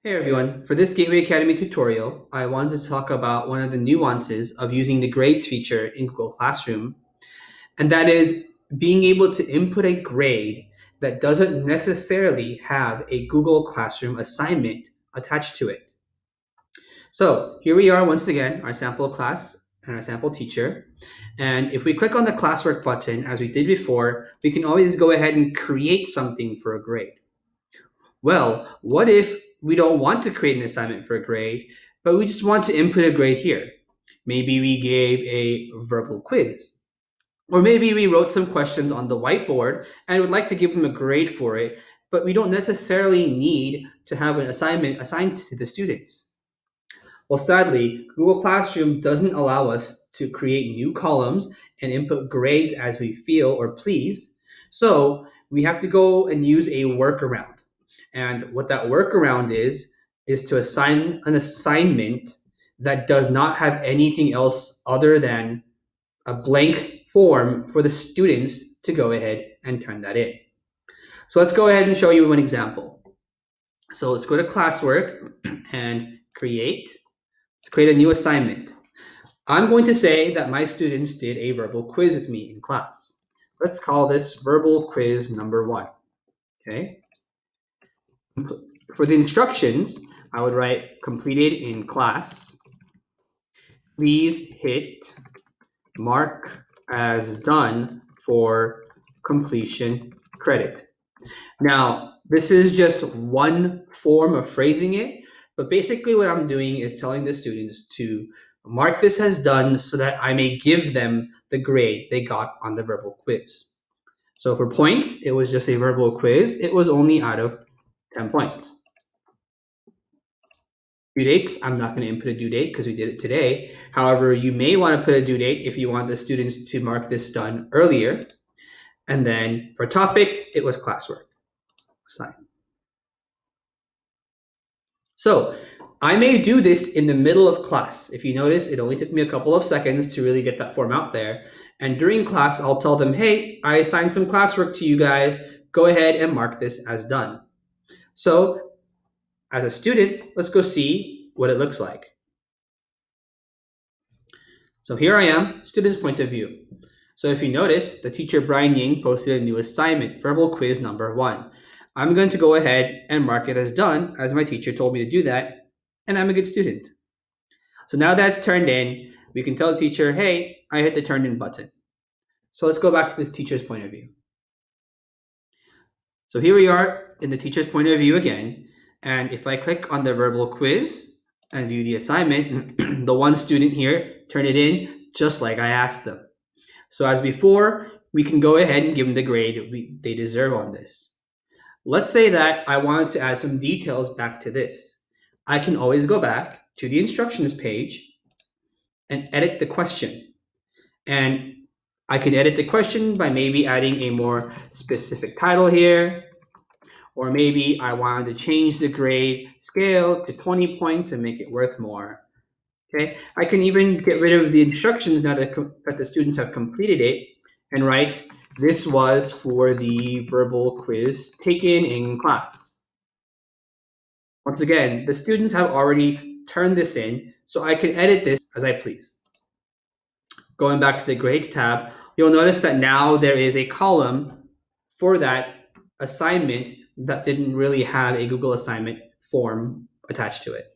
Hey everyone, for this Gateway Academy tutorial, I wanted to talk about one of the nuances of using the grades feature in Google Classroom, and that is being able to input a grade that doesn't necessarily have a Google Classroom assignment attached to it. So here we are once again, our sample class and our sample teacher. And if we click on the classwork button, as we did before, we can always go ahead and create something for a grade. Well, what if we don't want to create an assignment for a grade, but we just want to input a grade here? Maybe we gave a verbal quiz. Or maybe we wrote some questions on the whiteboard and would like to give them a grade for it, but we don't necessarily need to have an assignment assigned to the students. Well, sadly, Google Classroom doesn't allow us to create new columns and input grades as we feel or please. So we have to go and use a workaround. And what that workaround is to assign an assignment that does not have anything else other than a blank form for the students to go ahead and turn that in. So let's go ahead and show you an example. So let's go to classwork and create. Let's create a new assignment. I'm going to say that my students did a verbal quiz with me in class. Let's call this verbal quiz number 1. Okay. For the instructions, I would write completed in class. Please hit mark as done for completion credit. Now, this is just one form of phrasing it, but basically what I'm doing is telling the students to mark this as done so that I may give them the grade they got on the verbal quiz. So for points, it was just a verbal quiz. It was only out of 10 points. Due dates, I'm not going to input a due date because we did it today. However, you may want to put a due date if you want the students to mark this done earlier. And then for topic, it was classwork. Assign. So I may do this in the middle of class. If you notice, it only took me a couple of seconds to really get that form out there. And during class, I'll tell them, hey, I assigned some classwork to you guys. Go ahead and mark this as done. So as a student, let's go see what it looks like. So here I am, student's point of view. So if you notice, the teacher Brian Ying posted a new assignment, verbal quiz number 1. I'm going to go ahead and mark it as done, as my teacher told me to do that, and I'm a good student. So now that's turned in, we can tell the teacher, hey, I hit the turn in button. So let's go back to this teacher's point of view. So here we are in the teacher's point of view again, and if I click on the verbal quiz and view the assignment, the one student here turned it in just like I asked them. So as before, we can go ahead and give them the grade they deserve on this. Let's say that I wanted to add some details back to this. I can always go back to the instructions page and edit the question. And I can edit the question by maybe adding a more specific title here, or maybe I wanted to change the grade scale to 20 points and make it worth more. Okay, I can even get rid of the instructions now that the students have completed it and write, this was for the verbal quiz taken in class. Once again, the students have already turned this in, so I can edit this as I please. Going back to the grades tab, you'll notice that now there is a column for that assignment that didn't really have a Google assignment form attached to it.